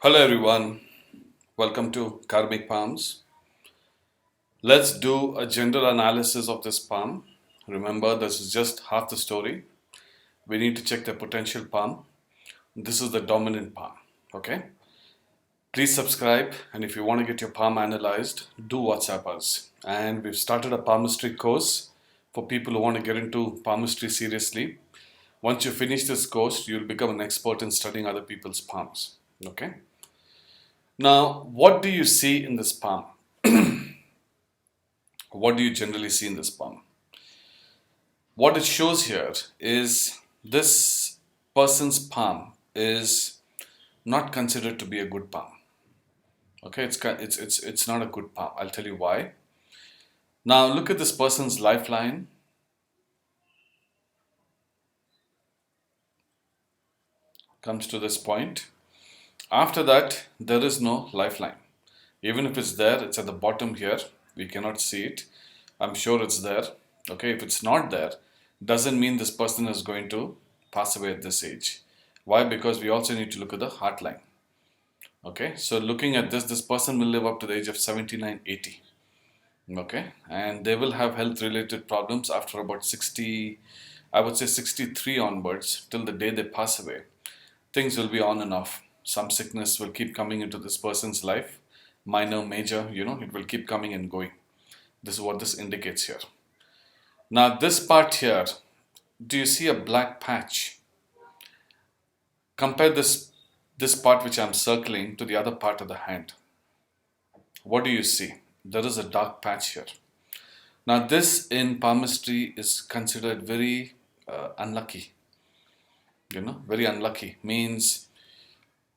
Hello everyone, welcome to Karmic Palms. Let's do a general analysis of this palm. Remember, this is just half the story. We need to check the potential palm. This is the dominant palm. Okay? Please subscribe, and if you want to get your palm analyzed, do WhatsApp us. And we've started a palmistry course for people who want to get into palmistry seriously. Once you finish this course, you'll become an expert in studying other people's palms. Okay? Now, what do you see in this palm? What do you generally see in this palm? What it shows here is this person's palm is not considered to be a good palm. Okay, it's not a good palm. I'll tell you why. Now look at this person's lifeline. Comes to this point. After that, there is no lifeline. Even if it's there, it's at the bottom here. We cannot see it. I'm sure it's there. Okay, if it's not there, doesn't mean this person is going to pass away at this age. Why? Because we also need to look at the heart line. Okay, so looking at this person will live up to the age of 79, 80. Okay, and they will have health related problems after about 60, I would say 63 onwards till the day they pass away. Things will be on and off. Some sickness will keep coming into this person's life, minor, major, it will keep coming and going. This is what this indicates here. Now this part here, do you see a black patch? Compare this part which I'm circling to the other part of the hand. What do you see? There is a dark patch here. Now this in palmistry is considered very unlucky. Very unlucky means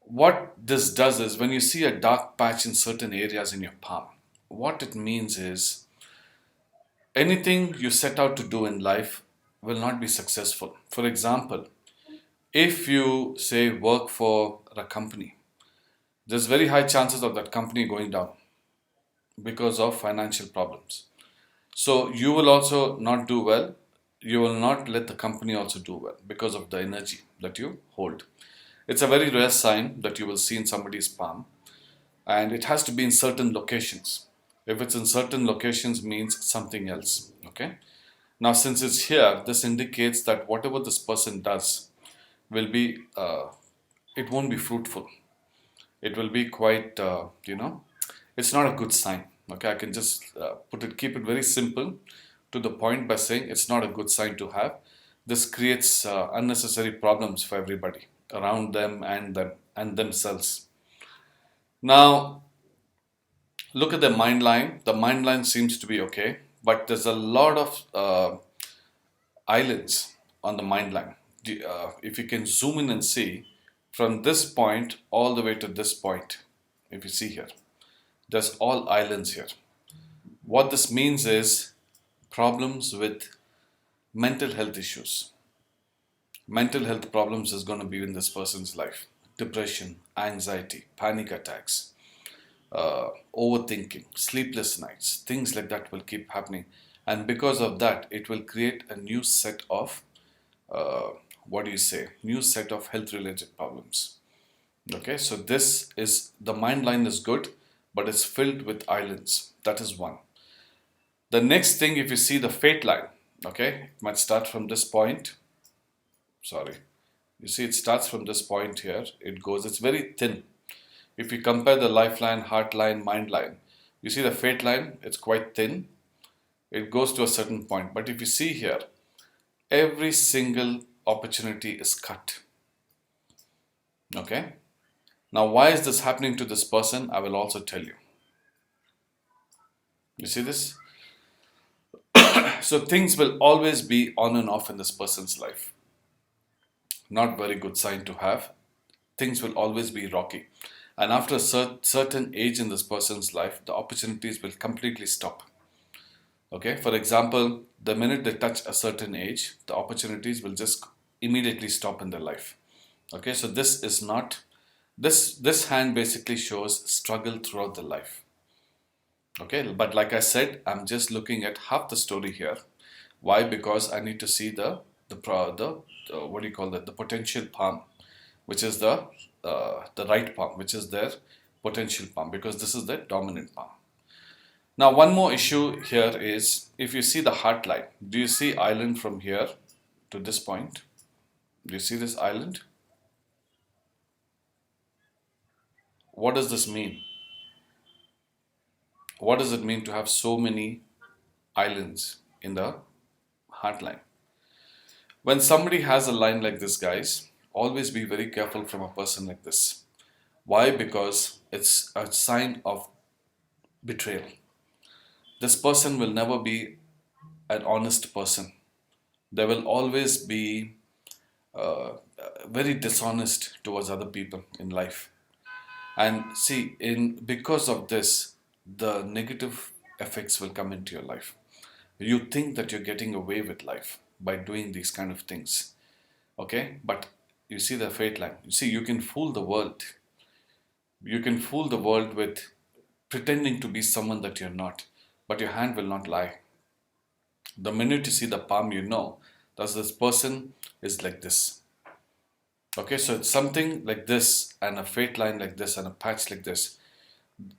what this does is when you see a dark patch in certain areas in your palm, what it means is anything you set out to do in life will not be successful. For example, if you say work for a company, there's very high chances of that company going down because of financial problems. So you will also not do well. You will not let the company also do well because of the energy that you hold. It's a very rare sign that you will see in somebody's palm, and it has to be in certain locations. If it's in certain locations means something else. Okay. Now since it's here, this indicates that whatever this person does will be, it won't be fruitful. It will be quite, it's not a good sign. Okay, I can just keep it very simple to the point by saying it's not a good sign to have. This creates unnecessary problems for everybody around them and themselves. Now, look at the mind line. The mind line seems to be okay, but there's a lot of islands on the mind line. If you can zoom in and see from this point all the way to this point, if you see here, there's all islands here. What this means is problems with mental health issues. Mental health problems is going to be in this person's life. Depression, anxiety, panic attacks, overthinking, sleepless nights, things like that will keep happening. And because of that, it will create a new set of, new set of health related problems. Okay, so this is, the mind line is good, but it's filled with islands. That is one. The next thing, if you see the fate line, okay, it might start from this point. Sorry. You see, it starts from this point here. It's very thin. If you compare the lifeline, heart line, mind line, you see the fate line, it's quite thin. It goes to a certain point. But if you see here, every single opportunity is cut. Okay. Now, why is this happening to this person? I will also tell you. You see this? So things will always be on and off in this person's life. Not very good sign to have. Things will always be rocky. And after a certain age in this person's life, the opportunities will completely stop. Okay, for example, the minute they touch a certain age, the opportunities will just immediately stop in their life. Okay, so this is not, this hand basically shows struggle throughout the life. Okay, but like I said, I'm just looking at half the story here. Why? Because I need to see the what do you call that? The potential palm, which is the the right palm, which is their potential palm, because this is their dominant palm. Now, one more issue here is, if you see the heart line, do you see island from here to this point? Do you see this island? What does this mean? What does it mean to have so many islands in the heart line? When somebody has a line like this, guys, always be very careful from a person like this. Why? Because it's a sign of betrayal. This person will never be an honest person. They will always be very dishonest towards other people in life. And see, because of this, the negative effects will come into your life. You think that you're getting away with life by doing these kind of things. Okay? But you see the fate line. You see, you can fool the world. You can fool the world with pretending to be someone that you're not. But your hand will not lie. The minute you see the palm, you know that this person is like this. Okay, so it's something like this, and a fate line like this, and a patch like this.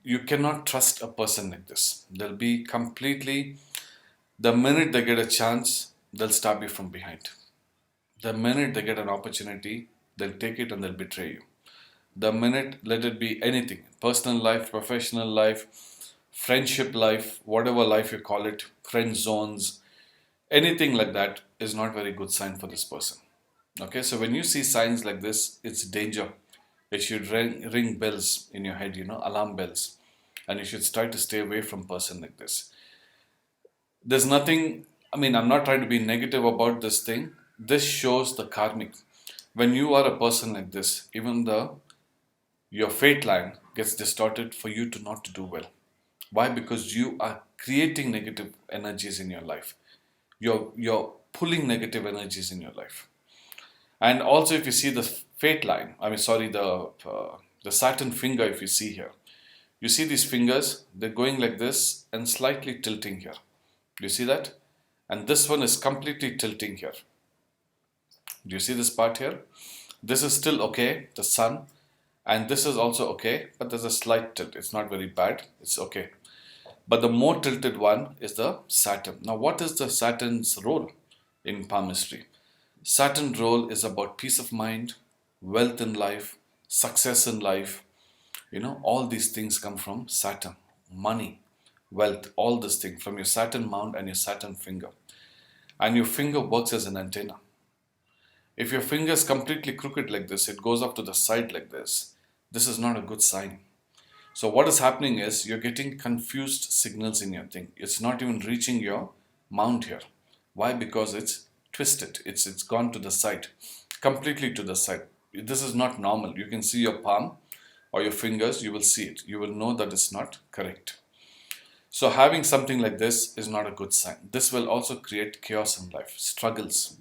You cannot trust a person like this. They'll be completely, the minute they get a chance, they'll stab you from behind. The minute they get an opportunity, they'll take it and they'll betray you. The minute, let it be anything, personal life, professional life, friendship life, whatever life you call it, friend zones, anything like that is not very good sign for this person. Okay, so when you see signs like this, it's danger. It should ring bells in your head, alarm bells. And you should try to stay away from person like this. There's nothing, I'm not trying to be negative about this thing. This shows the karmic. When you are a person like this, even your fate line gets distorted for you to not to do well. Why? Because you are creating negative energies in your life. You're pulling negative energies in your life. And also, if you see the fate line, the Saturn finger, if you see here, you see these fingers, they're going like this and slightly tilting here. Do you see that? And this one is completely tilting here. Do you see this part here? This is still okay, the sun, and this is also okay, but there's a slight tilt. It's not very bad, it's okay. But the more tilted one is the Saturn. Now, what is the Saturn's role in palmistry? Saturn's role is about peace of mind, wealth in life, success in life. All these things come from Saturn. Money, wealth, all these things from your Saturn mount and your Saturn finger. And your finger works as an antenna. If your finger is completely crooked like this, it goes off to the side like this. This is not a good sign. So what is happening is you're getting confused signals in your thing. It's not even reaching your mount here. Why? Because it's twisted. It's gone to the side, completely to the side. This is not normal. You can see your palm or your fingers. You will see it. You will know that it's not correct. So having something like this is not a good sign. This will also create chaos in life, struggles.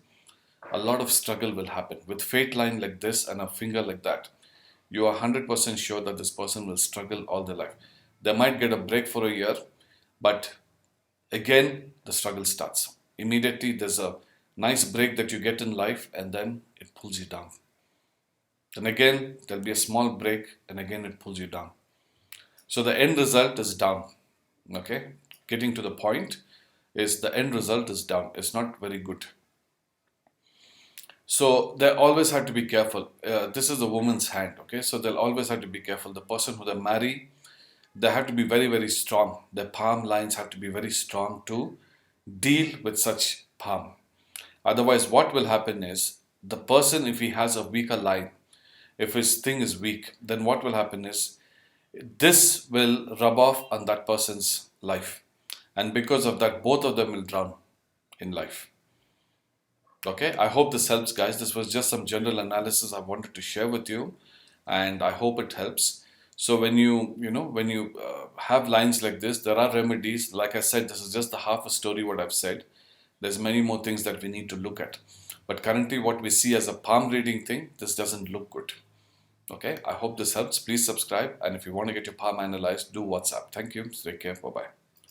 A lot of struggle will happen. With fate line like this and a finger like that, you are 100% sure that this person will struggle all their life. They might get a break for a year, but again, the struggle starts. Immediately, there's a nice break that you get in life, and then it pulls you down. Then again, there'll be a small break, and again, it pulls you down. So the end result is down. Okay? Getting to the point is the end result is down. It's not very good. So they always have to be careful. This is a woman's hand, okay? So they'll always have to be careful. The person who they marry, they have to be very, very strong. Their palm lines have to be very strong to deal with such palm. Otherwise, what will happen is the person, if he has a weaker line, if his thing is weak, then what will happen is this will rub off on that person's life. And because of that, both of them will drown in life. Okay, I hope this helps, guys. This was just some general analysis I wanted to share with you, and I hope it helps. So when you have lines like this, there are remedies. Like I said, this is just the half a story what I've said. There's many more things that we need to look at. But currently what we see as a palm reading thing, this doesn't look good. Okay, I hope this helps. Please subscribe, and if you want to get your palm analyzed, do WhatsApp. Thank you. Take care. Bye-bye.